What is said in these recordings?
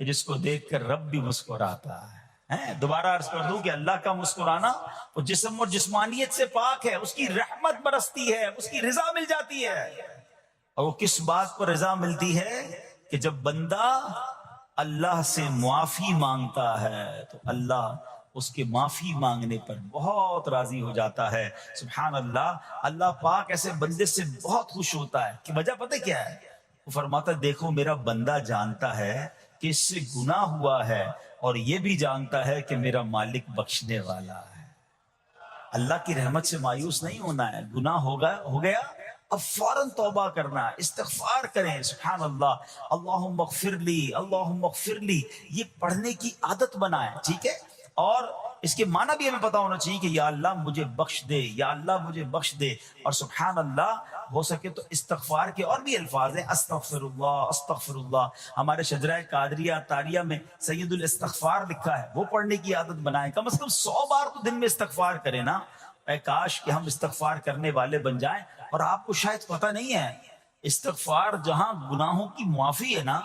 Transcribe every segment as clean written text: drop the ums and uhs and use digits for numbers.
کہ جس کو دیکھ کر رب بھی مسکراتا ہے۔ دوبارہ عرض کر دوں کہ اللہ کا مسکرانا وہ جسم اور جسمانیت سے پاک ہے، اس کی رحمت برستی ہے، اس کی رضا مل جاتی ہے۔ اور وہ کس بات پر رضا ملتی ہے کہ جب بندہ اللہ سے معافی مانگتا ہے تو اللہ اس کے معافی مانگنے پر بہت راضی ہو جاتا ہے۔ سبحان اللہ، اللہ پاک ایسے بندے سے بہت خوش ہوتا ہے کہ وجہ پتہ کیا ہے؟ وہ فرماتا ہے دیکھو میرا بندہ جانتا ہے کہ اس سے گناہ ہوا ہے اور یہ بھی جانتا ہے کہ میرا مالک بخشنے والا ہے۔ اللہ کی رحمت سے مایوس نہیں ہونا ہے، گناہ ہو گیا اب فوراً توبہ کرنا، استغفار کریں۔ سبحان اللہ، اللہم اغفر لی، اللہم اغفر لی، یہ پڑھنے کی عادت بنائیں، ٹھیک ہے؟ اور اس کے معنی بھی ہمیں پتا ہونا چاہیے کہ یا اللہ مجھے بخش دے، یا اللہ مجھے بخش دے۔ اور سبحان اللہ، ہو سکے تو استغفار کے اور بھی الفاظ ہیں، استغفر اللہ، استغفر اللہ۔ ہمارے شجرہ قادریہ طاریہ میں سید الاستغفار لکھا ہے، وہ پڑھنے کی عادت بنائیں، کم از کم 100 بار تو دن میں استغفار کریں نا۔ اے کاش کہ ہم استغفار کرنے والے بن جائیں۔ اور آپ کو شاید پتہ نہیں ہے، استغفار جہاں گناہوں کی معافی ہے نا،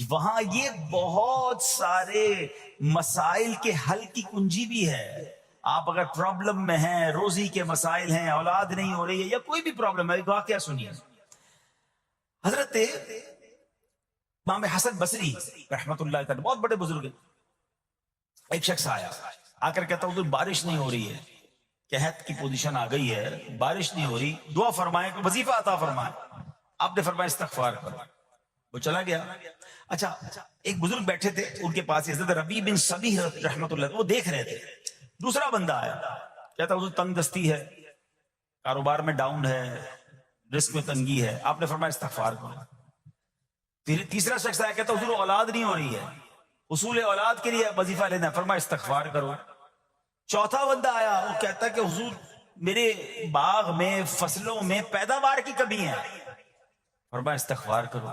وہاں یہ بہت سارے مسائل کے حل کی کنجی بھی ہے۔ آپ اگر پرابلم میں ہیں، روزی کے مسائل ہیں، اولاد نہیں ہو رہی ہے، یا کوئی بھی پرابلم ہے، ایک واقعہ سنیے۔ حضرت امام حسن بصری رحمت اللہ تعالی، بہت بڑے بزرگ ہیں، ایک شخص آیا، آ کر کہتا حضور بارش نہیں ہو رہی ہے، قحط کی پوزیشن آ گئی ہے، بارش نہیں ہو رہی، دعا فرمائیں، وظیفہ عطا فرمائیں۔ آپ نے فرمایا استغفار کرو، وہ چلا گیا۔ اچھا، ایک بزرگ بیٹھے تھے ان کے پاس، حضرت ربیع بن صبیح رحمت اللہ، وہ دیکھ رہے تھے۔ دوسرا بندہ آیا، کہتا حضور تنگ دستی ہے، کاروبار میں ڈاؤن ہے، رزق میں تنگی ہے۔ آپ نے فرمایا استغفار کرو۔ پھر تیسرا شخص آیا، کہتا حضور اولاد نہیں ہو رہی ہے، حصول اولاد کے لیے وظیفہ لینا ہے، فرمایا استغفار کرو۔ چوتھا بندہ آیا، وہ کہتا کہ حضور میرے باغ میں، فصلوں میں پیداوار کی کمی ہے، فرمایا استغفار کرو۔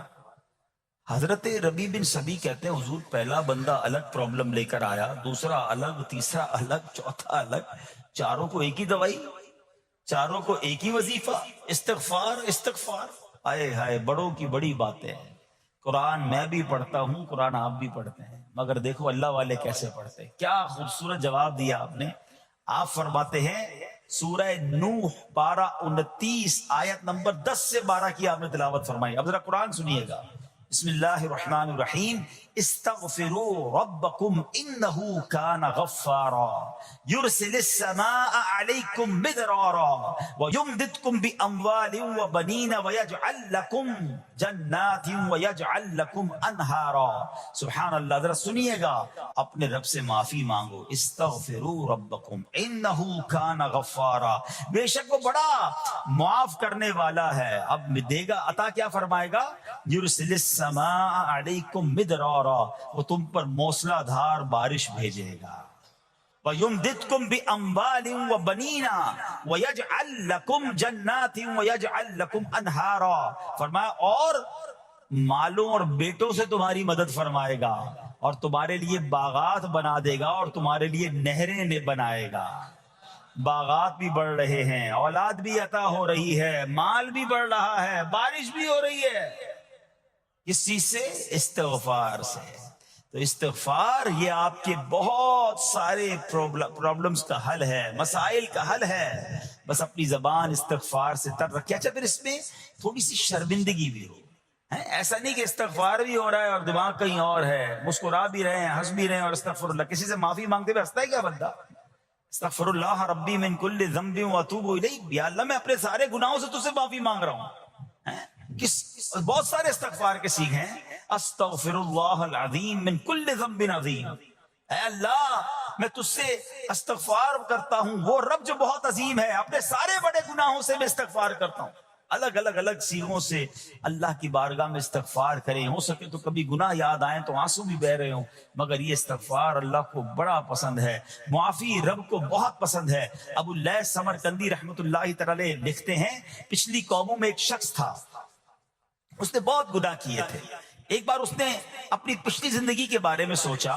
حضرت ربیع بن صبیح کہتے ہیں حضور پہلا بندہ الگ پرابلم لے کر آیا، دوسرا الگ، تیسرا الگ، چوتھا الگ، چاروں کو ایک ہی دوائی، چاروں کو ایک ہی وظیفہ، استغفار استغفار۔ آئے ہائے، بڑوں کی بڑی باتیں ہیں۔ قرآن میں بھی پڑھتا ہوں، قرآن آپ بھی پڑھتے ہیں، مگر دیکھو اللہ والے کیسے پڑھتے ہیں۔ کیا خوبصورت جواب دیا آپ نے۔ آپ فرماتے ہیں سورہ نوح پارہ 29 آیت نمبر 10 سے 12 کی آپ نے تلاوت فرمائی۔ اب ذرا قرآن سنیے گا۔ بسم اللہ الرحمن الرحیم، استغفروا ربکم انہ کان غفارا یرسل السماء علیکم مدرارا ویمددکم باموال وبنین ویجعل لکم جنات ویجعل لکم انہارا۔ سبحان اللہ، ذرا سنیے گا، اپنے رب سے معافی مانگو۔ استغفروا ربکم انہ کان غفارا، بے شک وہ بڑا معاف کرنے والا ہے۔ اب دے گا عطا، کیا فرمائے گا؟ یرسل السماء علیکم مدرارا، وہ تم پر موسلا دھار بارش بھیجے گا۔ وَيُمْدِدْكُمْ بِأَمْوَالٍ وَبَنِينَ وَيَجْعَلْ لَكُمْ جَنَّاتٍ وَيَجْعَلْ لَكُمْ أَنْهَارًا، فرمایا اور مالوں اور بیٹوں سے تمہاری مدد فرمائے گا، اور تمہارے لیے باغات بنا دے گا، اور تمہارے لیے نہریں بنائے گا۔ باغات بھی بڑھ رہے ہیں، اولاد بھی عطا ہو رہی ہے، مال بھی بڑھ رہا ہے، بارش بھی ہو رہی ہے۔ کس چیز سے؟ استغفار سے۔ تو استغفار یہ آپ کے بہت سارے پرابلمز کا حل ہے، مسائل کا حل ہے۔ بس اپنی زبان استغفار سے تر رکھیں۔ اچھا، پھر اس میں تھوڑی سی شرمندگی بھی ہو، ایسا نہیں کہ استغفار بھی ہو رہا ہے اور دماغ کہیں اور ہے، مسکرا بھی رہے ہیں، ہنس بھی رہے ہیں، اور استغفر اللہ، کسی سے معافی مانگتے ہوئے ہنستا ہے کیا بندہ؟ استغفر اللہ ربی من کل ذنب واتوب الیہ، یا اللہ میں اپنے سارے گناہوں سے تجھ سے معافی مانگ رہا ہوں۔ بہت سارے استغفار کے سیکھ ہیں، استغفر اللہ العظیم من کل ذنب عظیم، اے اللہ میں تجھ سے استغفار کرتا ہوں، وہ رب جو بہت عظیم ہے، اپنے سارے بڑے گناہوں سے میں استغفار کرتا ہوں۔ الگ الگ سیغوں سے اللہ کی بارگاہ میں استغفار کریں، ہو سکے تو کبھی گناہ یاد آئیں تو آنسو بھی بہ رہے ہوں، مگر یہ استغفار اللہ کو بڑا پسند ہے، معافی رب کو بہت پسند ہے۔ ابو اللیث سمرقندی رحمت اللہ تعالی لکھتے ہیں پچھلی قوموں میں ایک شخص تھا، اس نے بہت گناہ کیے تھے۔ ایک بار اس نے اپنی پچھلی زندگی کے بارے میں سوچا،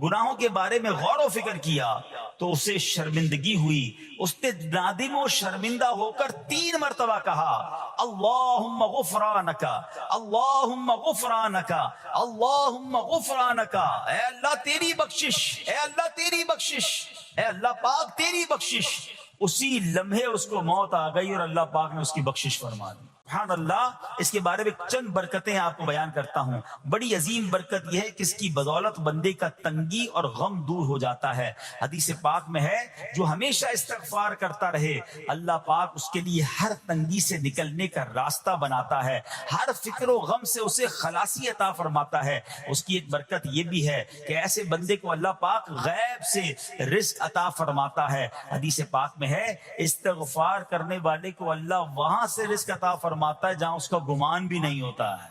گناہوں کے بارے میں غور و فکر کیا، تو اسے شرمندگی ہوئی. اس نے نادم و شرمندہ ہو کر 3 مرتبہ کہا اللہم غفرانک اللہم غفرانک اللہم غفرانک. اے اللہ تیری بخشش، اے اللہ تیری بخشش، اے اللہ پاک تیری بخشش. اسی لمحے اس کو موت آ گئی اور اللہ پاک نے اس کی بخشش فرما دی. سبحان اللہ. اس کے بارے میں چند برکتیں آپ کو بیان کرتا ہوں. بڑی عظیم برکت یہ ہے کہ اس کی بدولت بندے کا تنگی اور غم دور ہو جاتا ہے. حدیث پاک میں ہے جو ہمیشہ استغفار کرتا رہے اللہ پاک اس کے لیے ہر تنگی سے نکلنے کا راستہ بناتا ہے، ہر فکر و غم سے اسے خلاصی عطا فرماتا ہے. اس کی ایک برکت یہ بھی ہے کہ ایسے بندے کو اللہ پاک غیب سے رزق عطا فرماتا ہے. حدیث پاک میں ہے استغفار کرنے والے کو اللہ وہاں سے رزق عطا فرماتا ہے جہاں اس کا گمان بھی نہیں ہوتا ہے.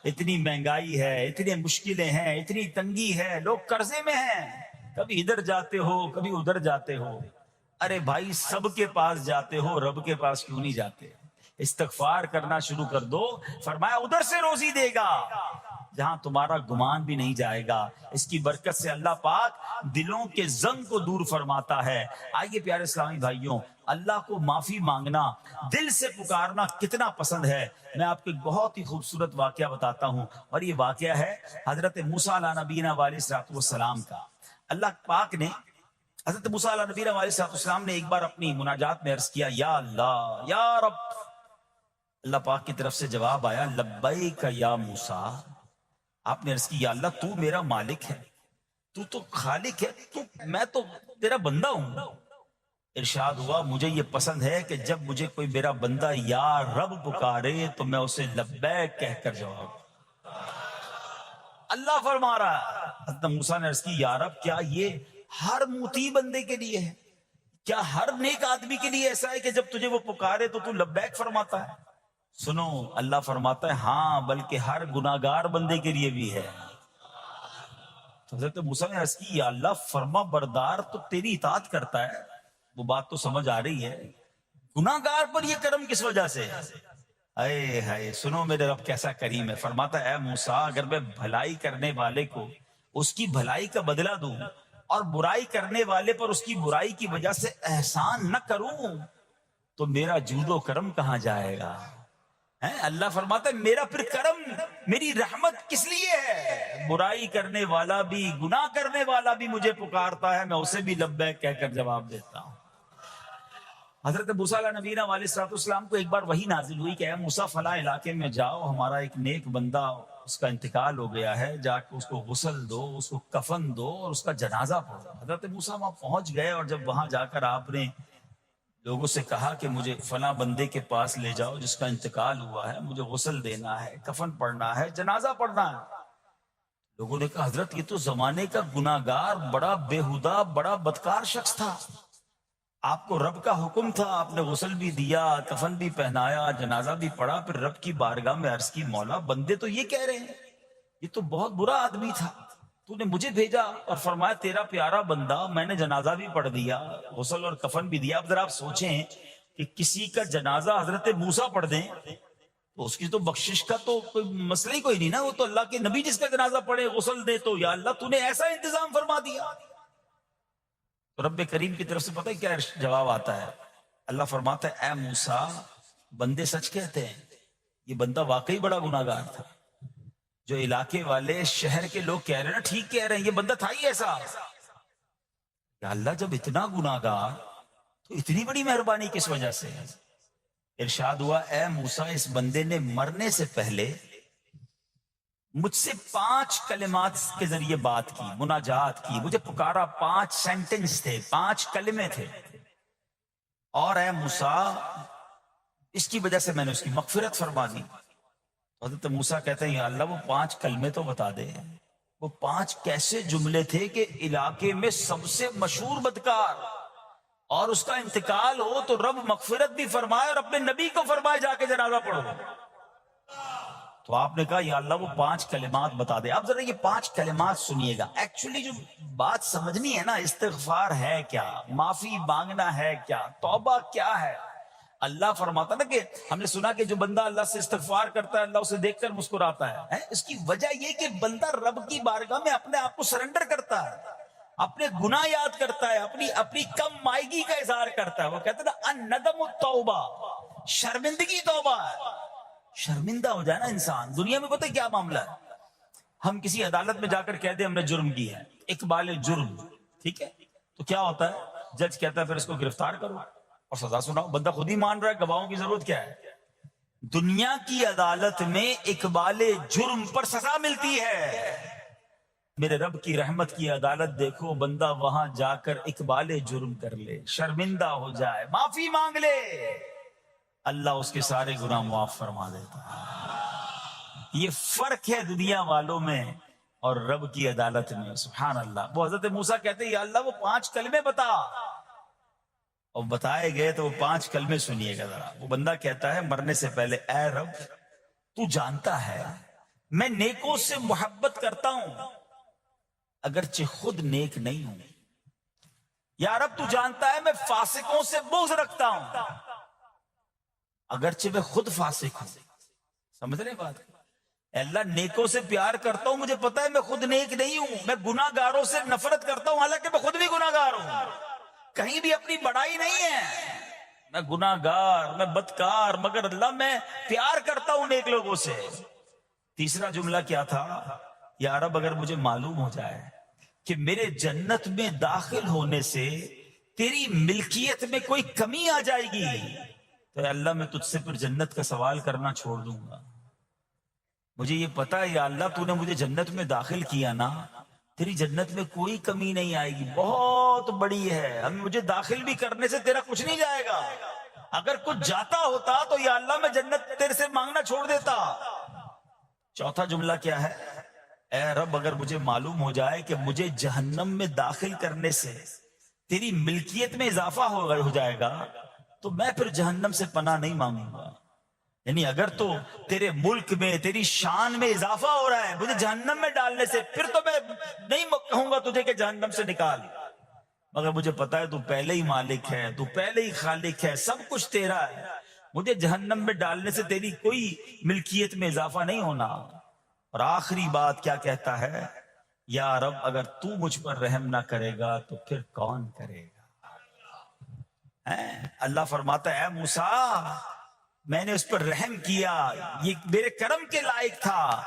اتنی مہنگائی ہے، اتنی مشکلیں ہیں، اتنی تنگی ہے، لوگ قرضے میں ہیں، کبھی ادھر جاتے ہو کبھی ادھر جاتے ہو. ارے بھائی سب کے پاس جاتے ہو، رب کے پاس کیوں نہیں جاتے؟ استغفار کرنا شروع کر دو، فرمایا ادھر سے روزی دے گا جہاں تمہارا گمان بھی نہیں جائے گا. اس کی برکت سے اللہ پاک دلوں کے زنگ کو دور فرماتا ہے. آئیے پیارے اسلامی بھائیوں، اللہ کو معافی مانگنا، دل سے پکارنا کتنا پسند ہے. میں آپ کو ایک بہت ہی خوبصورت واقعہ بتاتا ہوں، اور یہ واقعہ ہے حضرت موسیٰ علیہ نبینا علیہ السلام کا. اللہ پاک نے حضرت موسیٰ علیہ نبینا علیہ السلام نے ایک بار اپنی مناجات میں عرض کیا یا اللہ یا رب. اللہ پاک کی طرف سے جواب آیا لبیک یا موسیٰ. آپ نے عرض کی یا اللہ تو میرا مالک ہے، تو تو خالق ہے، میں تو تیرا بندہ ہوں. ارشاد ہوا مجھے یہ پسند ہے کہ جب مجھے کوئی میرا بندہ یا رب پکارے تو میں اسے لبیک کہہ کر جواب. اللہ فرما رہا ہے. حضرت موسیٰ نے عرض کی یا رب کیا یہ ہر مطیع بندے کے لیے ہے؟ کیا ہر نیک آدمی کے لیے ایسا ہے کہ جب تجھے وہ پکارے تو لبیک فرماتا ہے؟ سنو اللہ فرماتا ہے ہاں بلکہ ہر گناہگار بندے کے لیے بھی ہے. تو حضرت موسیٰ نے عرض کی یا اللہ فرما بردار تو تیری اطاعت کرتا ہے، وہ بات تو سمجھ آ رہی ہے، گناہگار پر یہ کرم کس وجہ سے؟ اے ہائے سنو میرے رب کیسا کریم ہے. فرماتا ہے اے موسیٰ اگر میں بھلائی کرنے والے کو اس کی بھلائی کا بدلہ دوں اور برائی کرنے والے پر اس کی برائی کی وجہ سے احسان نہ کروں تو میرا جود و کرم کہاں جائے گا؟ اللہ فرماتا ہے میرا پھر کرم، میری رحمت کس لیے ہے؟ برائی کرنے والا بھی گناہ کرنے والا بھی مجھے پکارتا ہے، میں اسے بھی لبیک کہہ کر جواب دیتا ہوں. حضرت موسیٰ علیہ نبینا علیہ السلام کو ایک بار وحی نازل ہوئی کہ اے موسیٰ فلاں علاقے میں جاؤ، ہمارا ایک نیک بندہ اس کا انتقال ہو گیا ہے، جا کے اس کو غسل دو، اس کو کفن دو اور اس کا جنازہ پڑھو. حضرت موسیٰ وہاں پہنچ گئے اور جب وہاں جا کر آپ نے لوگوں سے کہا کہ مجھے فلاں بندے کے پاس لے جاؤ جس کا انتقال ہوا ہے، مجھے غسل دینا ہے، کفن پڑھنا ہے، جنازہ پڑھنا ہے. لوگوں نے کہا حضرت یہ تو زمانے کا گناہگار بڑا بےہودہ بڑا بدکار شخص تھا، آپ کو رب کا حکم تھا، آپ نے غسل بھی دیا، کفن بھی پہنایا، جنازہ بھی پڑھا، پھر رب کی بارگاہ میں عرض کی مولا بندے تو یہ کہہ رہے ہیں یہ تو بہت برا آدمی تھا، تو نے مجھے بھیجا اور فرمایا تیرا پیارا بندہ، میں نے جنازہ بھی پڑھ دیا، غسل اور کفن بھی دیا. اب ذرا آپ سوچیں کہ کسی کا جنازہ حضرت موسیٰ پڑھ دیں تو اس کی تو بخشش کا تو کوئی مسئلہ ہی کوئی نہیں نا، وہ تو اللہ کے نبی جس کا جنازہ پڑھے غسل دے تو یا اللہ تو نے ایسا انتظام فرما دیا. تو رب کریم کی طرف سے پتہ ہے کیا جواب آتا ہے؟ اللہ فرماتا ہے اے موسیٰ بندے سچ کہتے ہیں، یہ بندہ واقعی بڑا گناہگار تھا. جو علاقے والے شہر کے لوگ کہہ رہے ہیں نا ٹھیک کہہ رہے ہیں، یہ بندہ تھا ہی ایسا. یا اللہ جب اتنا گناہگار تو اتنی بڑی مہربانی کس وجہ سے؟ ارشاد ہوا اے موسیٰ اس بندے نے مرنے سے پہلے مجھ سے 5 کلمات کے ذریعے بات کی، مناجات کی، مجھے پکارا، 5 سینٹنس تھے، 5 کلمے تھے، اور اے موسیٰ اس کی وجہ سے میں نے اس کی مغفرت فرما دی. حضرت موسیٰ کہتے ہیں یا اللہ وہ 5 کلمے تو بتا دے، وہ 5 کیسے جملے تھے کہ علاقے میں سب سے مشہور بدکار اور اس کا انتقال ہو تو رب مغفرت بھی فرمائے اور اپنے نبی کو فرمائے جا کے جنازہ پڑھو. تو آپ نے کہا یا اللہ وہ 5 کلمات بتا دے. اب ذرا یہ 5 کلمات سنیے گا. ایکچولی جو بات سمجھنی ہے نا، استغفار ہے کیا، معافی مانگنا ہے کیا، توبہ کیا ہے. اللہ فرماتا نا کہ ہم نے سنا کہ جو بندہ اللہ سے استغفار کرتا ہے اللہ اسے دیکھ کر مسکراتا ہے. اس کی وجہ یہ کہ بندہ رب کی بارگاہ میں اپنے آپ کو سرنڈر کرتا ہے. اپنے گناہ یاد کرتا ہے، اپنی کم مائگی کا اظہار کرتا ہے. وہ کہتے ہیں نا الندم التوبہ، شرمندگی توبہ ہے. شرمندہ ہو جائے نا انسان. دنیا میں پتہ کیا معاملہ ہے، ہم کسی عدالت میں جا کر کہہ دیں ہم نے جرم کیا ہے، اقبال جرم، ٹھیک ہے، تو کیا ہوتا ہے، جج کہتا ہے پھر اس کو گرفتار کرو اور سزا سناؤ. بندہ خود ہی مان رہا ہے، گواہوں کی ضرورت کیا ہے. دنیا کی عدالت میں اقبال جرم پر سزا ملتی ہے. میرے رب کی رحمت کی عدالت دیکھو، بندہ وہاں جا کر اقبال جرم کر لے، شرمندہ ہو جائے، معافی مانگ لے، اللہ اس کے سارے گناہ معاف فرما دیتا ہے. یہ فرق ہے دنیا والوں میں اور رب کی عدالت میں. سبحان اللہ. وہ حضرت موسیٰ کہتے ہیں یا اللہ وہ 5 کلمے بتا، اور بتائے گئے تو وہ 5 کلمے سنیے گا ذرا. وہ بندہ کہتا ہے مرنے سے پہلے اے رب تو جانتا ہے میں نیکوں سے محبت کرتا ہوں اگرچہ خود نیک نہیں ہوں. یا رب تو جانتا ہے میں فاسقوں سے بغض رکھتا ہوں اگرچہ میں خود فاسق ہوں. سمجھ رہے بات؟ اے اللہ نیکوں سے پیار کرتا ہوں، مجھے پتا ہے میں خود نیک نہیں ہوں. میں گناہ گاروں سے نفرت کرتا ہوں حالانکہ میں خود بھی گناہ گار ہوں. کہیں بھی اپنی بڑائی نہیں ہے، میں گناہ گار، میں بدکار، مگر اللہ میں پیار کرتا ہوں نیک لوگوں سے. تیسرا جملہ کیا تھا، یا رب اگر مجھے معلوم ہو جائے کہ میرے جنت میں داخل ہونے سے تیری ملکیت میں کوئی کمی آ جائے گی تو اے اللہ میں تجھ سے پھر جنت کا سوال کرنا چھوڑ دوں گا. مجھے یہ پتا ہے یا اللہ تو نے مجھے جنت میں داخل کیا نا، تیری جنت میں کوئی کمی نہیں آئے گی، بہت بڑی ہے، ہم مجھے داخل بھی کرنے سے تیرا کچھ نہیں جائے گا. اگر کچھ جاتا ہوتا تو یا اللہ میں جنت تیرے سے مانگنا چھوڑ دیتا. چوتھا جملہ کیا ہے، اے رب اگر مجھے معلوم ہو جائے کہ مجھے جہنم میں داخل کرنے سے تیری ملکیت میں اضافہ ہو جائے گا تو میں پھر جہنم سے پناہ نہیں مانگوں گا. یعنی اگر تو تیرے ملک میں تیری شان میں اضافہ ہو رہا ہے مجھے جہنم میں ڈالنے سے، پھر تو میں نہیں کہوں گا تجھے کہ جہنم سے نکال، مگر مجھے پتا ہے تو پہلے ہی مالک ہے، تو پہلے ہی خالق ہے، سب کچھ تیرا ہے، مجھے جہنم میں ڈالنے سے تیری کوئی ملکیت میں اضافہ نہیں ہونا. اور آخری بات کیا کہتا ہے، یا رب اگر تو مجھ پر رحم نہ کرے گا تو پھر کون کرے گا. اللہ فرماتا ہے اے موسیٰ میں نے اس پر رحم کیا، یہ میرے کرم کے لائق تھا،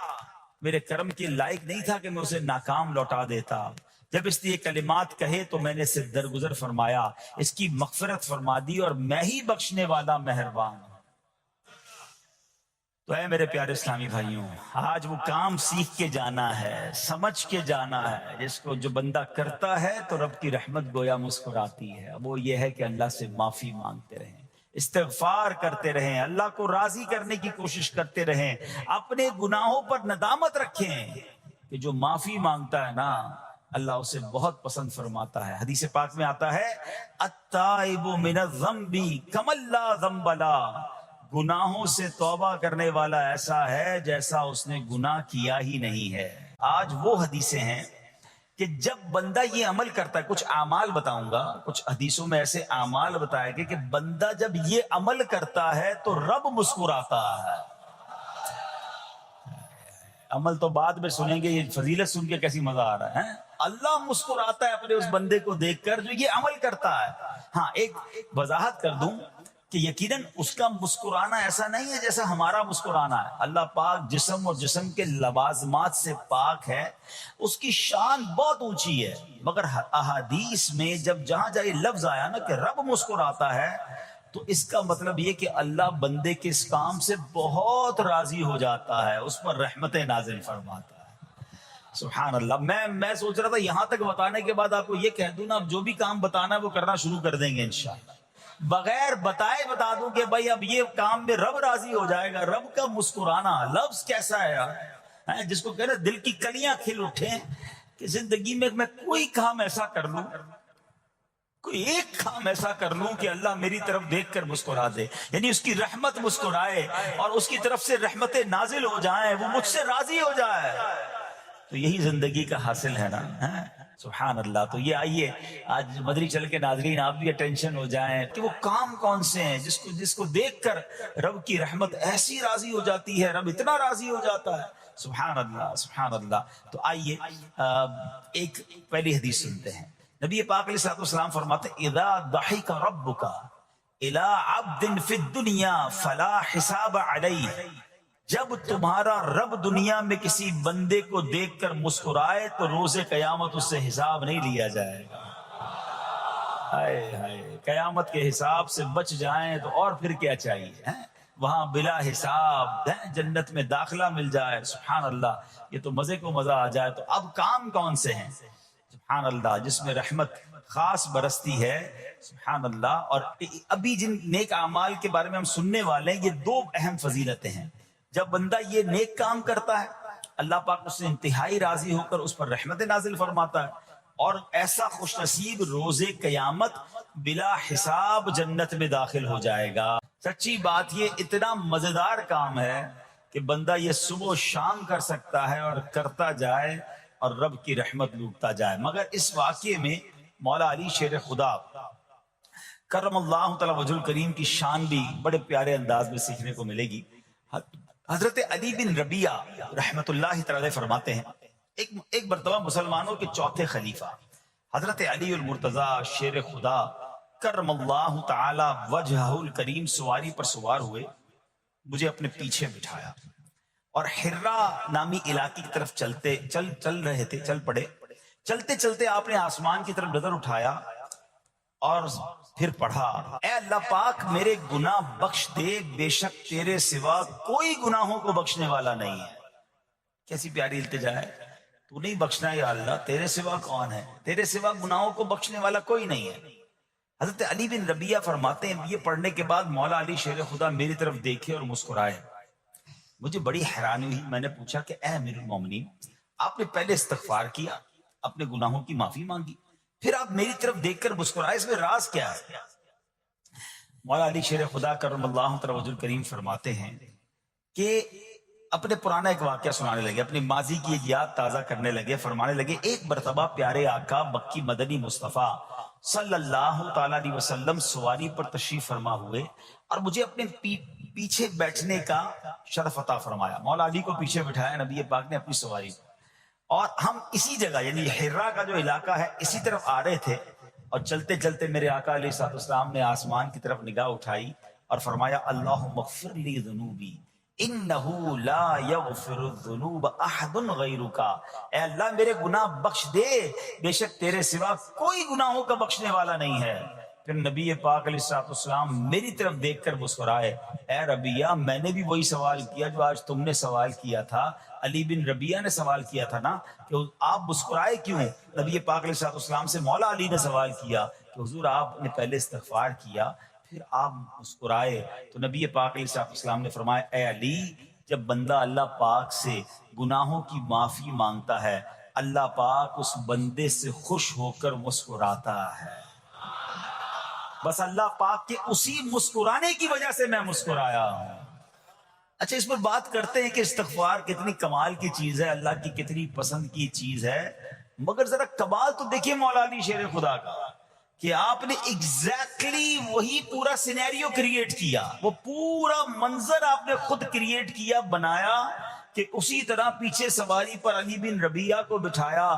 میرے کرم کے لائق نہیں تھا کہ میں اسے ناکام لوٹا دیتا. جب اس نے یہ کلمات کہے تو میں نے اسے درگزر فرمایا، اس کی مغفرت فرما دی، اور میں ہی بخشنے والا مہربان ہوں. تو اے میرے پیارے اسلامی بھائیوں، آج وہ کام سیکھ کے جانا ہے، سمجھ کے جانا ہے، جس کو جو بندہ کرتا ہے تو رب کی رحمت گویا مسکراتی ہے. وہ یہ ہے کہ اللہ سے معافی مانگتے رہیں، استغفار کرتے رہیں، اللہ کو راضی کرنے کی کوشش کرتے رہیں، اپنے گناہوں پر ندامت رکھیں کہ جو معافی مانگتا ہے نا اللہ اسے بہت پسند فرماتا ہے. حدیث پاک میں آتا ہے التائب من الذنب کمن لا ذنب له، گناہوں سے توبہ کرنے والا ایسا ہے جیسا اس نے گناہ کیا ہی نہیں ہے. آج وہ حدیثیں ہیں کہ جب بندہ یہ عمل کرتا ہے، کچھ اعمال بتاؤں گا، کچھ حدیثوں میں ایسے اعمال بتائے گئے کہ بندہ جب یہ عمل کرتا ہے تو رب مسکراتا ہے. عمل تو بعد میں سنیں گے، یہ فضیلت سن کے کیسی مزہ آ رہا ہے. اللہ مسکراتا ہے اپنے اس بندے کو دیکھ کر جو یہ عمل کرتا ہے. ہاں ایک وضاحت کر دوں کہ یقیناً اس کا مسکرانا ایسا نہیں ہے جیسا ہمارا مسکرانا ہے. اللہ پاک جسم اور جسم کے لوازمات سے پاک ہے، اس کی شان بہت اونچی ہے، مگر احادیث میں جب جہاں جہاں یہ لفظ آیا نا کہ رب مسکراتا ہے تو اس کا مطلب یہ کہ اللہ بندے کے اس کام سے بہت راضی ہو جاتا ہے، اس پر رحمتیں نازل فرماتا ہے. سبحان اللہ. میں سوچ رہا تھا یہاں تک بتانے کے بعد آپ کو یہ کہہ دوں نا، اب جو بھی کام بتانا ہے وہ کرنا شروع کر دیں گے انشاءاللہ. بغیر بتائے بتا دوں کہ بھائی اب یہ کام میں رب راضی ہو جائے گا. رب کا مسکرانا لفظ کیسا ہے یار، جس کو کہنا دل کی کلیاں کھل اٹھیں کہ زندگی میں میں کوئی کام ایسا کر لوں، کوئی ایک کام ایسا کر لوں کہ اللہ میری طرف دیکھ کر مسکرا دے، یعنی اس کی رحمت مسکرائے اور اس کی طرف سے رحمتیں نازل ہو جائیں، وہ مجھ سے راضی ہو جائے. تو یہی زندگی کا حاصل ہے نا. سبحان اللہ. تو یہ آئیے آج مدری چل کے ناظرین آپ بھی اٹینشن ہو جائیں کہ وہ کام کون سے ہیں جس کو دیکھ کر رب کی رحمت ایسی راضی ہو جاتی ہے، رب اتنا راضی ہو جاتا ہے. سبحان اللہ سبحان اللہ. تو آئیے ایک پہلی حدیث سنتے ہیں. نبی پاک علیہ الصلوۃ والسلام فرماتے ہیں اذا ضحک ربک الی عبد فی الدنیا فلا حساب علیہ. جب تمہارا رب دنیا میں کسی بندے کو دیکھ کر مسکرائے تو روز قیامت اس سے حساب نہیں لیا جائے گا. ہائے ہائے، قیامت کے حساب سے بچ جائیں تو اور پھر کیا چاہیے. وہاں بلا حساب جنت میں داخلہ مل جائے. سبحان اللہ، یہ تو مزے کو مزہ آ جائے. تو اب کام کون سے ہیں؟ سبحان اللہ، جس میں رحمت خاص برستی ہے. سبحان اللہ. اور ابھی جن نیک اعمال کے بارے میں ہم سننے والے ہیں، یہ دو اہم فضیلتیں ہیں. جب بندہ یہ نیک کام کرتا ہے اللہ پاک اس سے انتہائی راضی ہو کر اس پر رحمت نازل فرماتا ہے، اور ایسا خوش نصیب روز قیامت بلا حساب جنت میں داخل ہو جائے گا. سچی بات، یہ اتنا مزیدار کام ہے کہ بندہ یہ صبح و شام کر سکتا ہے اور کرتا جائے اور رب کی رحمت لوٹتا جائے. مگر اس واقعے میں مولا علی شیر خدا کرم اللہ تعالی وجہ الکریم کی شان بھی بڑے پیارے انداز میں سیکھنے کو ملے گی. حضرت علی بن ربیعہ رحمت اللہ تعالی فرماتے ہیں ایک مرتبہ مسلمانوں کے چوتھے خلیفہ حضرت علی المرتضیٰ شیر خدا کرم اللہ تعالی وجہہ الکریم سواری پر سوار ہوئے، مجھے اپنے پیچھے بٹھایا اور حرا نامی علاقے کی طرف چل رہے تھے. چل پڑے. چلتے چلتے آپ نے آسمان کی طرف نظر اٹھایا اور پھر پڑھا اے اللہ پاک میرے گناہ بخش دے، بے شک تیرے سوا کوئی گناہوں کو بخشنے والا نہیں ہے. کیسی پیاری التجا ہے. تو نہیں بخشنا یا اللہ، تیرے سوا کون ہے؟ تیرے سوا گناہوں کو بخشنے والا کوئی نہیں ہے. حضرت علی بن ربیعہ فرماتے ہیں یہ پڑھنے کے بعد مولا علی شیر خدا میری طرف دیکھے اور مسکرائے. مجھے بڑی حیرانی ہوئی. میں نے پوچھا کہ اے امیر المومنین، آپ نے پہلے استغفار کیا، اپنے گناہوں کی معافی مانگی، پھر آپ میری طرف دیکھ کر مسکرائے، اس میں راز کیا ہے؟ مولا علی شیر خدا کرم اللہ تعالی وجہ الکریم فرماتے ہیں کہ اپنے پرانا ایک واقعہ سنانے لگے، اپنی ماضی کی ایک یاد تازہ کرنے لگے. فرمانے لگے ایک مرتبہ پیارے آقا مکی مدنی مصطفیٰ صلی اللہ تعالی علیہ وسلم سواری پر تشریف فرما ہوئے اور مجھے اپنے پیچھے بیٹھنے کا شرف عطا فرمایا. مولا علی کو پیچھے بٹھایا نبی پاک نے اپنی سواری، اور ہم اسی جگہ یعنی حرا کا جو علاقہ ہے اسی طرف آ رہے تھے. اور چلتے چلتے میرے آقا علیہ الصلوۃ والسلام نے آسمان کی طرف نگاہ اٹھائی اور فرمایا اللہم اغفر لی ذنوبی انہ لا یغفر الذنوب احد غیرک. اے اللہ میرے گناہ بخش دے، بے شک تیرے سوا کوئی گناہوں کا بخشنے والا نہیں ہے. پھر نبی پاک علیہ الصلوۃ والسلام میری طرف دیکھ کر مسکرائے. اے ربیعہ میں نے بھی وہی سوال کیا جو آج تم نے سوال کیا تھا. علی بن ربیعہ نے سوال کیا تھا نا کہ آپ مسکرائے کیوں؟ نبی پاک علیہ الصلوۃ والسلام سے مولا علی نے سوال کیا کہ حضور آپ نے پہلے استغفار کیا پھر آپ مسکرائے. تو نبی پاک علیہ الصلوۃ والسلام نے فرمایا اے علی، جب بندہ اللہ پاک سے گناہوں کی معافی مانگتا ہے اللہ پاک اس بندے سے خوش ہو کر مسکراتا ہے. بس اللہ پاک کے اسی مسکرانے کی وجہ سے میں مسکرایا ہوں. اچھا، اس پر بات کرتے ہیں کہ استغفار کتنی کمال کی چیز ہے، اللہ کی کتنی پسند کی چیز ہے. مگر ذرا کمال تو دیکھیے مولا علی شیر خدا کا کہ آپ نے ایگزیکٹلی وہی پورا سینیریو کریٹ کیا، وہ پورا منظر آپ نے خود کریٹ کیا، بنایا کہ اسی طرح پیچھے سواری پر علی بن ربیعہ کو بٹھایا،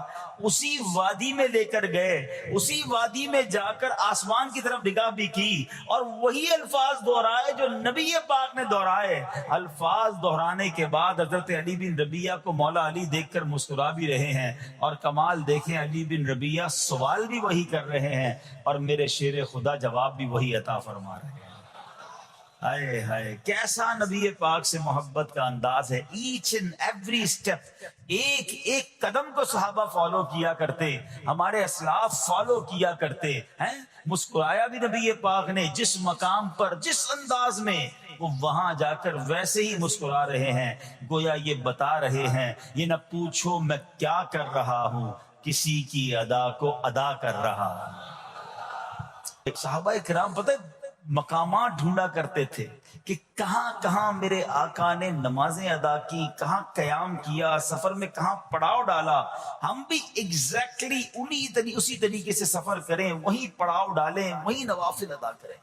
اسی وادی میں لے کر گئے، اسی وادی میں جا کر آسمان کی طرف نگاہ بھی کی اور وہی الفاظ دہرائے جو نبی پاک نے دہرائے. الفاظ دہرانے کے بعد حضرت علی بن ربیعہ کو مولا علی دیکھ کر مسکرا بھی رہے ہیں. اور کمال دیکھیں، علی بن ربیعہ سوال بھی وہی کر رہے ہیں اور میرے شیر خدا جواب بھی وہی عطا فرما رہے ہیں. ہائے ہائے، کیسا نبی پاک سے محبت کا انداز ہے. ایچ اینڈ ایوری سٹیپ، ایک ایک قدم کو صحابہ فالو کیا کرتے، ہمارے اسلاف فالو کیا کرتے ہیں. مسکرایا بھی نبی پاک نے جس مقام پر جس انداز میں، وہ وہاں جا کر ویسے ہی مسکرا رہے ہیں. گویا یہ بتا رہے ہیں یہ نہ پوچھو میں کیا کر رہا ہوں، کسی کی ادا کو ادا کر رہا ہوں. صحابہ کرام پتہ مقامات ڈھونڈا کرتے تھے کہ کہاں کہاں میرے آقا نے نمازیں ادا کی، کہاں قیام کیا، سفر میں کہاں پڑاؤ ڈالا. ہم بھی ایگزیکٹلی اسی طریقے سے سفر کریں، وہیں پڑاؤ ڈالیں، وہیں نوافل ادا کریں.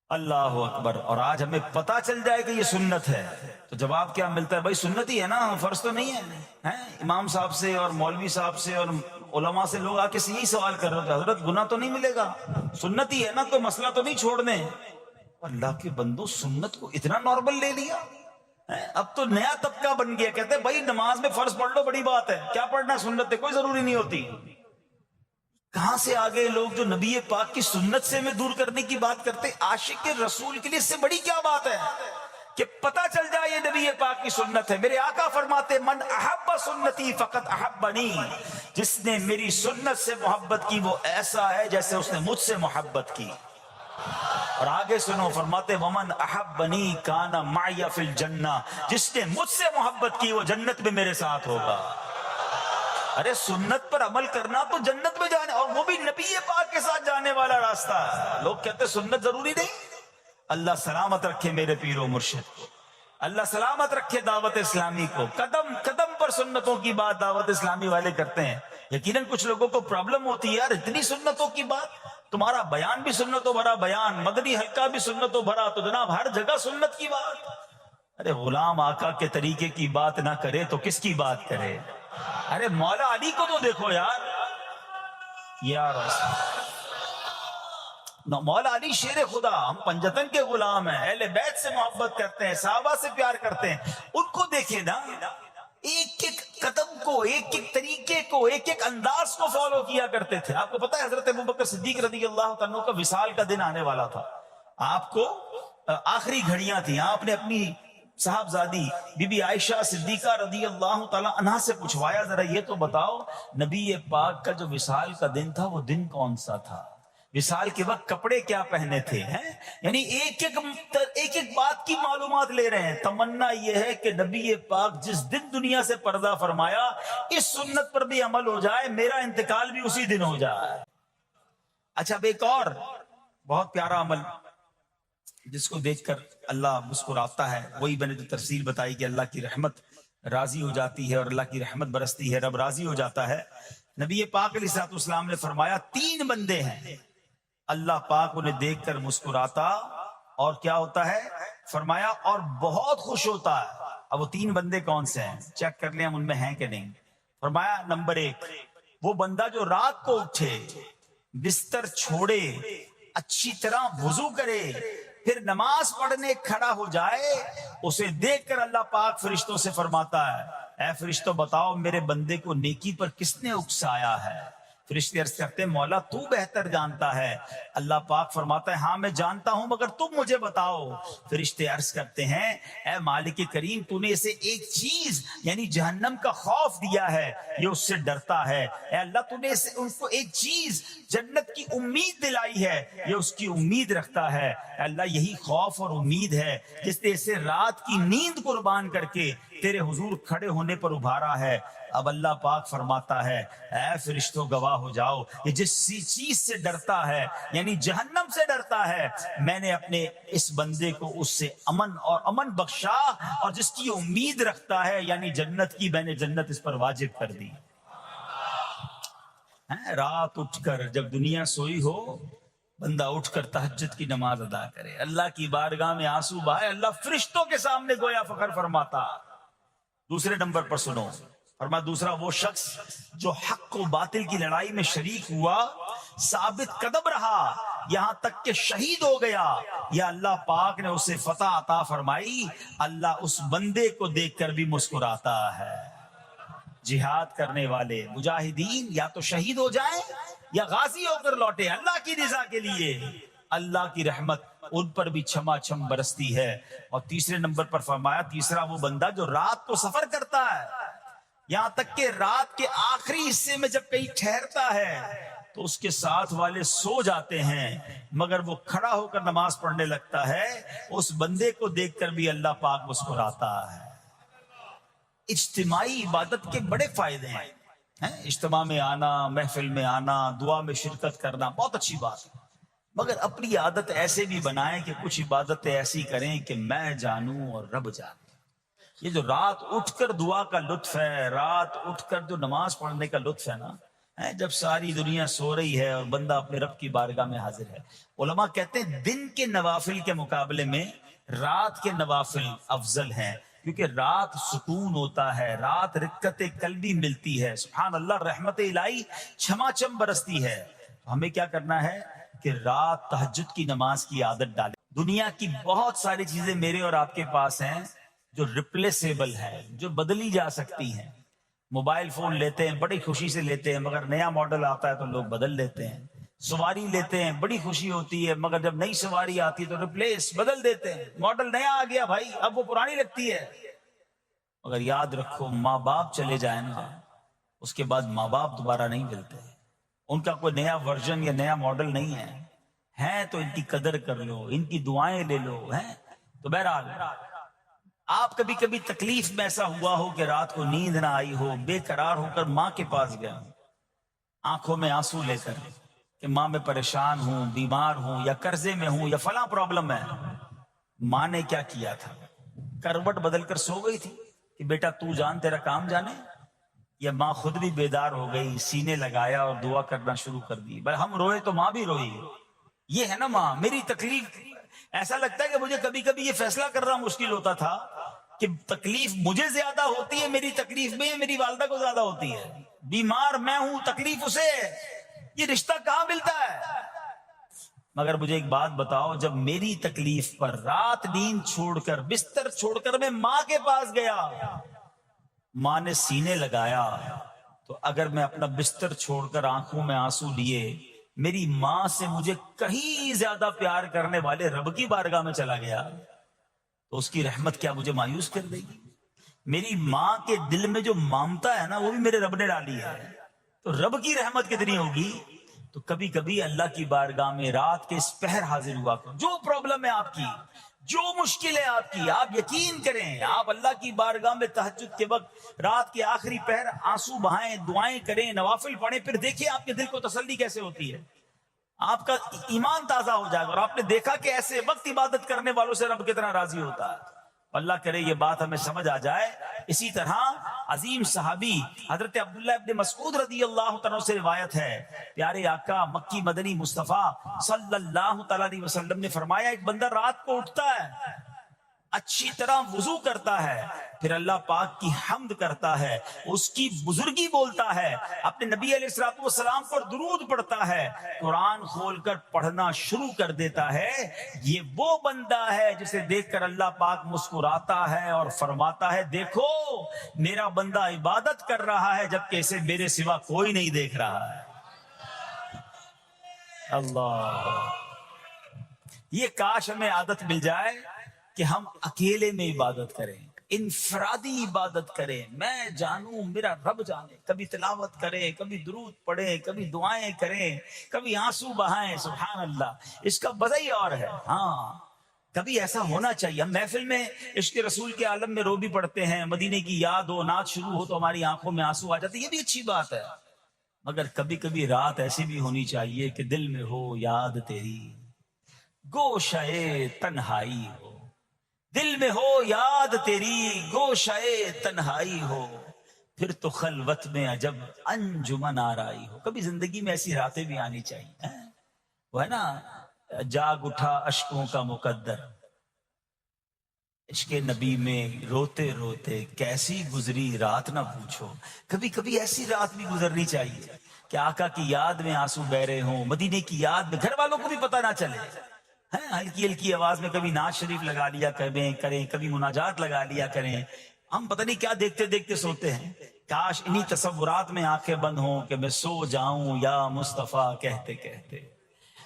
اللہ اکبر. اور آج ہمیں پتا چل جائے کہ یہ سنت ہے تو جواب کیا ملتا ہے؟ بھائی سنت ہی ہے نا، فرض تو نہیں ہے. امام صاحب سے اور مولوی صاحب سے اور علماء سے لوگ آ کے یہی سوال کر رہے تھے، حضرت گناہ تو نہیں ملے گا؟ سنت ہی ہے نا، کوئی مسئلہ تو نہیں چھوڑ دیں. اللہ کے بندو، سنت کو اتنا نارمل لے لیا. اب تو نیا طبقہ بن گیا، کہتے ہیں بھائی نماز میں فرض پڑھ لو، بڑی بات ہے، کیا پڑھنا، سنت ہے کوئی ضروری نہیں ہوتی. کہاں سے آگے لوگ جو نبی پاک کی سنت سے ہمیں دور کرنے کی بات کرتے. عاشق رسول کے لیے اس سے بڑی کیا بات ہے کہ پتہ چل جائے یہ نبی پاک کی سنت ہے. میرے آقا فرماتے من احب سنتی فقط احبنی، جس نے میری سنت سے محبت کی وہ ایسا ہے جیسے اس نے مجھ سے محبت کی. اور آگے سنو، فرماتے ومن احبنی کان معی فی الجنہ، جس نے مجھ سے محبت کی وہ جنت میں میرے ساتھ ہوگا. ارے سنت پر عمل کرنا تو جنت میں جانے، اور وہ بھی نبی پاک کے ساتھ جانے والا راستہ ہے. لوگ کہتے سنت ضروری نہیں. اللہ سلامت رکھے میرے پیر و مرشد کو، اللہ سلامت رکھے دعوت اسلامی کو. قدم قدم پر سنتوں کی بات دعوت اسلامی والے کرتے ہیں. یقیناً کچھ لوگوں کو پرابلم ہوتی ہے، یار اتنی سنتوں کی بات، تمہارا بیان بھی سنتوں بھرا بیان، مدنی حلقہ بھی سنتوں بھرا، تو جناب ہر جگہ سنت کی بات. ارے غلام آقا کے طریقے کی بات نہ کرے تو کس کی بات کرے؟ ارے مولا علی کو تو دیکھو یار مولا علی شیر خدا. ہم پنجتن کے غلام ہیں، اہل بیت سے محبت کرتے ہیں، صحابہ سے پیار کرتے ہیں. ان کو دیکھیں نا، ایک ایک قدم کو، ایک ایک طریقے کو، ایک ایک انداز کو فالو کیا کرتے تھے. آپ کو پتا ہے حضرت ابوبکر صدیق رضی اللہ عنہ کا وصال کا دن آنے والا تھا. آپ کو آخری گھڑیاں تھیں. آپ نے اپنی صاحبزادی بی بی عائشہ صدیقہ رضی اللہ تعالی عنہا سے پوچھوایا ذرا یہ تو بتاؤ نبی پاک کا جو وصال کا دن تھا وہ دن کون سا تھا؟ وصال کے وقت کپڑے کیا پہنے تھے؟ یعنی ایک ایک بات کی معلومات لے رہے ہیں. تمنا یہ ہے کہ نبی پاک جس دن دنیا سے پردہ فرمایا اس سنت پر بھی عمل ہو جائے، میرا انتقال بھی اسی دن ہو جائے. اچھا اب ایک اور بہت پیارا عمل جس کو دیکھ کر اللہ مسکراتا ہے، وہی میں نے جو تفصیل بتائی کہ اللہ کی رحمت راضی ہو جاتی ہے اور اللہ کی رحمت برستی ہے، رب راضی ہو جاتا ہے. نبی پاک علیہ الصلوۃ والسلام نے فرمایا 3 بندے ہیں اللہ پاک انہیں دیکھ کر مسکراتا اور کیا ہوتا ہے؟ فرمایا اور بہت خوش ہوتا ہے. اب وہ 3 بندے کون سے ہیں؟ چیک کر لیں ہم ان میں ہیں کہ نہیں. فرمایا نمبر 1 وہ بندہ جو رات کو اٹھے، بستر چھوڑے، اچھی طرح وضو کرے، پھر نماز پڑھنے کھڑا ہو جائے. اسے دیکھ کر اللہ پاک فرشتوں سے فرماتا ہے اے فرشتوں بتاؤ میرے بندے کو نیکی پر کس نے اکسایا ہے؟ فرشتے عرض کرتے ہیں مولا تو بہتر جانتا ہے. اللہ پاک فرماتا ہے ہاں میں جانتا ہوں مگر تم مجھے بتاؤ. فرشتے عرض کرتے ہیں اے مالک کریم تو نے اسے ایک چیز یعنی جہنم کا خوف دیا ہے، یہ اس سے ڈرتا ہے. اے اللہ تو نے ان کو ایک چیز جنت کی امید دلائی ہے، یہ اس کی امید رکھتا ہے. اے اللہ یہی خوف اور امید ہے جس نے اسے رات کی نیند قربان کر کے تیرے حضور کھڑے ہونے پر ابھارا ہے. اب اللہ پاک فرماتا ہے اے فرشتوں گواہ ہو جاؤ یہ جس چیز سے ڈرتا ہے یعنی جہنم سے ڈرتا ہے، میں نے اپنے اس بندے کو اس سے امن بخشا، اور جس کی امید رکھتا ہے یعنی جنت کی، میں نے جنت اس پر واجب کر دی. رات اٹھ کر جب دنیا سوئی ہو بندہ اٹھ کر تہجد کی نماز ادا کرے، اللہ کی بارگاہ میں آنسو بہائے، اللہ فرشتوں کے سامنے گویا فخر فرماتا. دوسرے نمبر پر سنو، فرمایا دوسرا وہ شخص جو حق و باطل کی لڑائی میں شریک ہوا، ثابت قدم رہا یہاں تک کہ شہید ہو گیا، یا اللہ پاک نے اسے فتح عطا فرمائی. اللہ اس بندے کو دیکھ کر بھی مسکراتا ہے. جہاد کرنے والے مجاہدین یا تو شہید ہو جائیں یا غازی ہو کر لوٹے اللہ کی رضا کے لیے، اللہ کی رحمت ان پر بھی چھما چھم برستی ہے. اور تیسرے نمبر پر فرمایا تیسرا وہ بندہ جو رات کو سفر کرتا ہے، یہاں تک کہ رات کے آخری حصے میں جب کہیں ٹھہرتا ہے تو اس کے ساتھ والے سو جاتے ہیں مگر وہ کھڑا ہو کر نماز پڑھنے لگتا ہے. اس بندے کو دیکھ کر بھی اللہ پاک مسکراتا ہے. اجتماعی عبادت کے بڑے فائدے ہیں. اجتماع میں آنا، محفل میں آنا، دعا میں شرکت کرنا بہت اچھی بات ہے، مگر اپنی عادت ایسے بھی بنائیں کہ کچھ عبادتیں ایسی کریں کہ میں جانوں اور رب جانے. یہ جو رات اٹھ کر دعا کا لطف ہے، رات اٹھ کر جو نماز پڑھنے کا لطف ہے نا، جب ساری دنیا سو رہی ہے اور بندہ اپنے رب کی بارگاہ میں حاضر ہے. علماء کہتے ہیں دن کے نوافل کے مقابلے میں رات کے نوافل افضل ہیں، کیونکہ رات سکون ہوتا ہے، رات رقت قلبی ملتی ہے. سبحان اللہ، رحمت الہی چھما چھم برستی ہے. ہمیں کیا کرنا ہے کہ رات تہجد کی نماز کی عادت ڈالیں. دنیا کی بہت ساری چیزیں میرے اور آپ کے پاس ہیں جو ریپلیسیبل ہے، جو بدلی جا سکتی ہیں. موبائل فون لیتے ہیں، بڑی خوشی سے لیتے ہیں، مگر نیا ماڈل آتا ہے تو لوگ بدل لیتے ہیں. سواری لیتے ہیں، بڑی خوشی ہوتی ہے، مگر جب نئی سواری آتی ہے تو ریپلیس بدل دیتے ہیں. ماڈل نیا آ گیا بھائی، اب وہ پرانی لگتی ہے. مگر یاد رکھو، ماں باپ چلے جائیں نا، اس کے بعد ماں باپ دوبارہ نہیں ملتے. ان کا کوئی نیا ورژن یا نیا ماڈل نہیں ہے تو ان کی قدر کر لو، ان کی دعائیں لے لو. تو بہرحال آپ کبھی کبھی تکلیف میں ایسا ہوا ہو کہ رات کو نیند نہ آئی ہو، بے قرار ہو کر ماں کے پاس گیا، آنکھوں میں آنسو لے کر کہ ماں میں پریشان ہوں، بیمار ہوں، یا قرضے میں ہوں، یا فلاں پرابلم ہے. ماں نے کیا کیا تھا؟ کروٹ بدل کر سو گئی تھی کہ بیٹا تو جان تیرا کام جانے؟ یا ماں خود بھی بیدار ہو گئی، سینے لگایا اور دعا کرنا شروع کر دی؟ بھائی ہم روئے تو ماں بھی روئی. یہ ہے نا ماں. میری تکلیف، ایسا لگتا ہے کہ مجھے کبھی کبھی یہ فیصلہ کرنا مشکل ہوتا تھا کہ تکلیف مجھے زیادہ ہوتی ہے میری تکلیف میں، میری والدہ کو زیادہ ہوتی ہے. بیمار میں ہوں، تکلیف اسے، یہ رشتہ کہاں ملتا ہے؟ مگر مجھے ایک بات بتاؤ، جب میری تکلیف پر رات نیند چھوڑ کر، بستر چھوڑ کر میں ماں کے پاس گیا، ماں نے سینے لگایا، تو اگر میں اپنا بستر چھوڑ کر آنکھوں میں آنسو لیے میری ماں سے مجھے کہیں زیادہ پیار کرنے والے رب کی بارگاہ میں چلا گیا، تو اس کی رحمت کیا مجھے مایوس کر دے گی؟ میری ماں کے دل میں جو ممتا ہے نا، وہ بھی میرے رب نے ڈالی ہے. تو رب کی رحمت کتنی ہوگی؟ تو کبھی کبھی اللہ کی بارگاہ میں رات کے اس پہر حاضر ہوا کرو. جو پرابلم ہے آپ کی، جو مشکل ہے آپ کی، آپ یقین کریں، آپ اللہ کی بارگاہ میں تہجد کے وقت رات کے آخری پہر آنسو بہائیں، دعائیں کریں، نوافل پڑھیں، پھر دیکھیں آپ کے دل کو تسلی کیسے ہوتی ہے. آپ کا ایمان تازہ ہو جائے گا، اور آپ نے دیکھا کہ ایسے وقت عبادت کرنے والوں سے رب کتنا راضی ہوتا ہے. اللہ کرے یہ بات ہمیں سمجھ آ جائے. اسی طرح عظیم صحابی حضرت عبداللہ ابن مسعود رضی اللہ تعالیٰ سے روایت ہے، پیارے آقا مکی مدنی مصطفیٰ صلی اللہ تعالیٰ علیہ وسلم نے فرمایا، ایک بندہ رات کو اٹھتا ہے، اچھی طرح وضو کرتا ہے، پھر اللہ پاک کی حمد کرتا ہے، اس کی بزرگی بولتا ہے، اپنے نبی علیہ الصلوۃ والسلام پر درود پڑھتا ہے، قرآن کھول کر پڑھنا شروع کر دیتا ہے. یہ وہ بندہ ہے جسے دیکھ کر اللہ پاک مسکراتا ہے اور فرماتا ہے، دیکھو میرا بندہ عبادت کر رہا ہے جبکہ اسے میرے سوا کوئی نہیں دیکھ رہا ہے. اللہ، یہ کاش ہمیں عادت مل جائے کہ ہم اکیلے میں عبادت کریں، انفرادی عبادت کریں. میں جانوں، میرا رب جانے. کبھی تلاوت کریں، کبھی درود پڑھیں، کبھی دعائیں کریں، کبھی آنسو بہائیں. سبحان اللہ، اس کا مزہ ہی اور ہے. ہاں، کبھی ایسا ہونا چاہیے. ہم محفل میں عشق رسول کے عالم میں رو بھی پڑھتے ہیں، مدینے کی یاد ہو، نعت شروع ہو تو ہماری آنکھوں میں آنسو آ جاتے، یہ بھی اچھی بات ہے. مگر کبھی کبھی رات ایسی بھی ہونی چاہیے کہ دل میں ہو یاد تیری، گوشے تنہائی ہو. دل میں ہو یاد تیری، گوشے تنہائی ہو، پھر تو خلوت میں عجب انجمن آرائی ہو. کبھی زندگی میں ایسی راتیں بھی آنی چاہیے. وہ ہے نا، جاگ اٹھا اشکوں کا مقدر، عشق نبی میں روتے روتے کیسی گزری رات نہ پوچھو. کبھی کبھی ایسی رات بھی گزرنی چاہیے کہ آقا کی یاد میں آنسو بہ رہے ہوں، مدینے کی یاد میں، گھر والوں کو بھی پتہ نہ چلے. ہلکی ہلکی آواز میں کبھی نعت شریف لگا لیا کریں، کبھی مناجات لگا لیا کریں. ہم پتہ نہیں کیا دیکھتے دیکھتے سوتے ہیں. کاش انہی تصورات میں آنکھیں بند ہوں کہ میں سو جاؤں یا مصطفیٰ کہتے کہتے،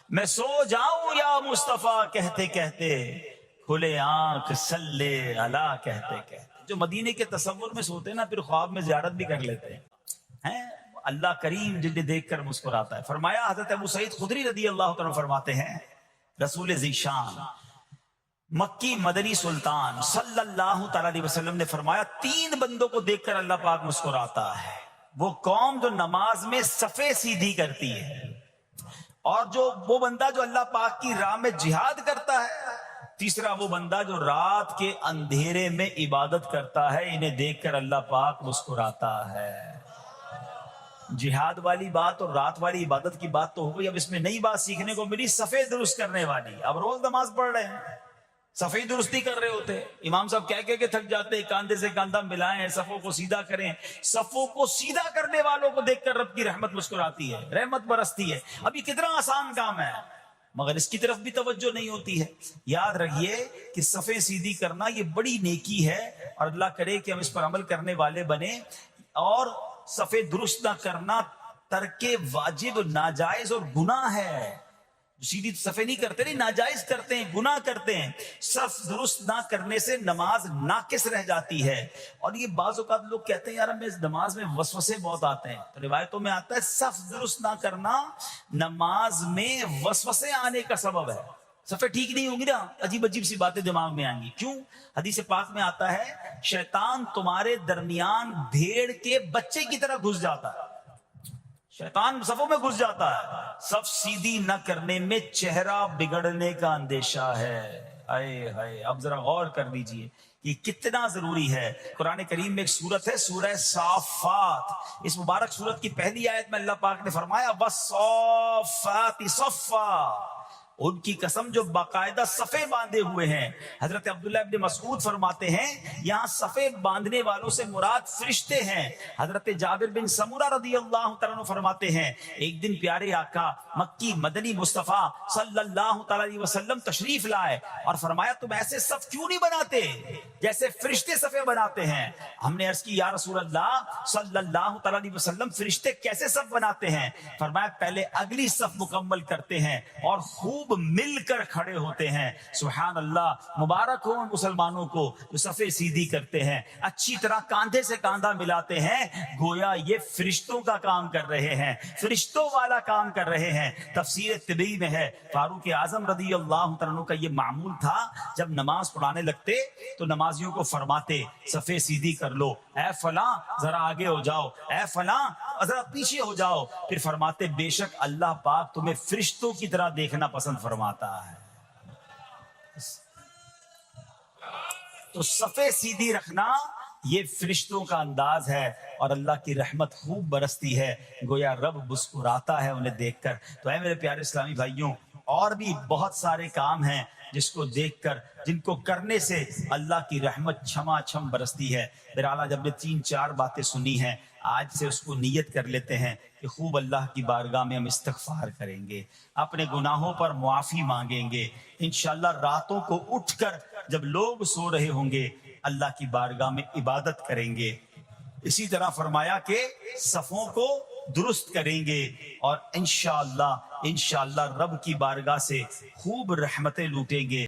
میں سو جاؤں یا مصطفیٰ کہتے کہتے، کھلے آنکھ صلی اللہ کہتے کہتے. جو مدینے کے تصور میں سوتے نا، پھر خواب میں زیارت بھی کر لیتے ہیں. اللہ کریم جنہیں دیکھ کر مسکراتا ہے. فرمایا حضرت ابو سعید خدری رضی اللہ عنہ فرماتے ہیں، رسول ذیشان مکی مدنی سلطان صلی اللہ تعالی علیہ وسلم نے فرمایا، 3 بندوں کو دیکھ کر اللہ پاک مسکراتا ہے. وہ قوم جو نماز میں صفیں سیدھی کرتی ہے، اور وہ بندہ جو اللہ پاک کی راہ میں جہاد کرتا ہے، تیسرا وہ بندہ جو رات کے اندھیرے میں عبادت کرتا ہے. انہیں دیکھ کر اللہ پاک مسکراتا ہے. جہاد والی بات اور رات والی عبادت کی بات تو ہو گئی، اب اس میں نئی بات سیکھنے کو ملی، صفے درست کرنے والی۔ اب روز نماز پڑھ رہے ہیں، صفے درست نہیں کر رہے ہوتے، امام صاحب کہہ کے تھک جاتے ہیں، کاندھے سے کاندھا ملائیں، صفوں کو سیدھا کریں۔ صفوں کو سیدھا کرنے والوں کو دیکھ کر رب کی رحمت مسکراتی ہے، رحمت برستی ہے۔ اب یہ کتنا آسان کام ہے، مگر اس کی طرف بھی توجہ نہیں ہوتی ہے۔ یاد رکھیے کہ صفیں سیدھی کرنا یہ بڑی نیکی ہے، اور اللہ کرے کہ ہم اس پر عمل کرنے والے بنیں۔ اور صفیں درست نہ کرنا ترک واجب، ناجائز اور گناہ ہے۔ سیدھی صفیں نہیں کرتے، نہیں، ناجائز کرتے ہیں، گناہ کرتے ہیں۔ صف درست نہ کرنے سے نماز ناقص رہ جاتی ہے۔ اور یہ بعض اوقات لوگ کہتے ہیں یار ہمیں اس نماز میں وسوسے بہت آتے ہیں، تو روایتوں میں آتا ہے صف درست نہ کرنا نماز میں وسوسے آنے کا سبب ہے۔ صفیں ٹھیک نہیں ہوں گی نا، عجیب عجیب سی باتیں دماغ میں آئیں گی۔ کیوں؟ حدیث پاک میں آتا ہے شیطان تمہارے درمیان بھیڑ کے بچے کی طرح گھس جاتا ہے، شیطان صفوں میں گھس جاتا ہے۔ صف سیدھی نہ کرنے میں چہرہ بگڑنے کا اندیشہ ہے۔ اے ہائے، اب ذرا غور کر لیجئے یہ کتنا ضروری ہے۔ قرآن کریم میں ایک سورت ہے سورہ صافات، اس مبارک سورت کی پہلی آیت میں اللہ پاک نے فرمایا وَالصَّافَّاتِ صَفًّا، ان کی قسم جو باقاعدہ صفے باندھے ہوئے ہیں۔ حضرت عبداللہ ابن مسعود فرماتے ہیں یہاں صفے باندھنے والوں سے مراد فرشتے ہیں۔ حضرت جابر بن سمورہ رضی اللہ تعالیٰ عنہ فرماتے ہیں ایک دن پیارے آقا مکی مدنی مصطفیٰ صلی اللہ تعالیٰ علیہ وسلم تشریف لائے اور فرمایا تم ایسے صف کیوں نہیں بناتے جیسے فرشتے صفے بناتے ہیں؟ ہم نے عرض کی یا رسول اللہ صلی اللہ تعالیٰ علیہ وسلم فرشتے کیسے صف بناتے ہیں؟ فرمایا پہلے اگلی صف مکمل کرتے ہیں اور خوب مل کر کھڑے ہوتے ہیں۔ سبحان اللہ، مبارک ہو ان مسلمانوں کو جو صفیں سیدھی کرتے ہیں، اچھی طرح کاندھے سے کاندھا ملاتے ہیں، گویا یہ فرشتوں کا کام کر رہے ہیں، فرشتوں والا کام کر رہے ہیں۔ تفسیر طبی میں ہے فاروق اعظم رضی اللہ عنہ کا یہ معمول تھا، جب نماز پڑھانے لگتے تو نمازیوں کو فرماتے صفیں سیدھی کر لو، اے فلاں ذرا آگے ہو جاؤ، اے فلاں ذرا پیچھے ہو جاؤ۔ پھر فرماتے بے شک اللہ پاک تمہیں فرشتوں کی طرح دیکھنا پسند فرماتا ہے۔ تو صفیں سیدھی رکھنا یہ فرشتوں کا انداز ہے، اور اللہ کی رحمت خوب برستی ہے، گویا رب مسکراتا ہے انہیں دیکھ کر۔ تو اے میرے پیارے اسلامی بھائیوں، اور بھی بہت سارے کام ہیں جس کو دیکھ کر، جن کو کرنے سے اللہ کی رحمت چھما چھم برستی ہے۔ بہرحال جب نے 3-4 باتیں سنی ہیں، آج سے اس کو نیت کر لیتے ہیں کہ خوب اللہ کی بارگاہ میں ہم استغفار کریں گے، اپنے گناہوں پر معافی مانگیں گے۔ انشاءاللہ راتوں کو اٹھ کر جب لوگ سو رہے ہوں گے اللہ کی بارگاہ میں عبادت کریں گے۔ اسی طرح فرمایا کہ صفوں کو درست کریں گے، اور انشاءاللہ رب کی بارگاہ سے خوب رحمتیں لوٹیں گے۔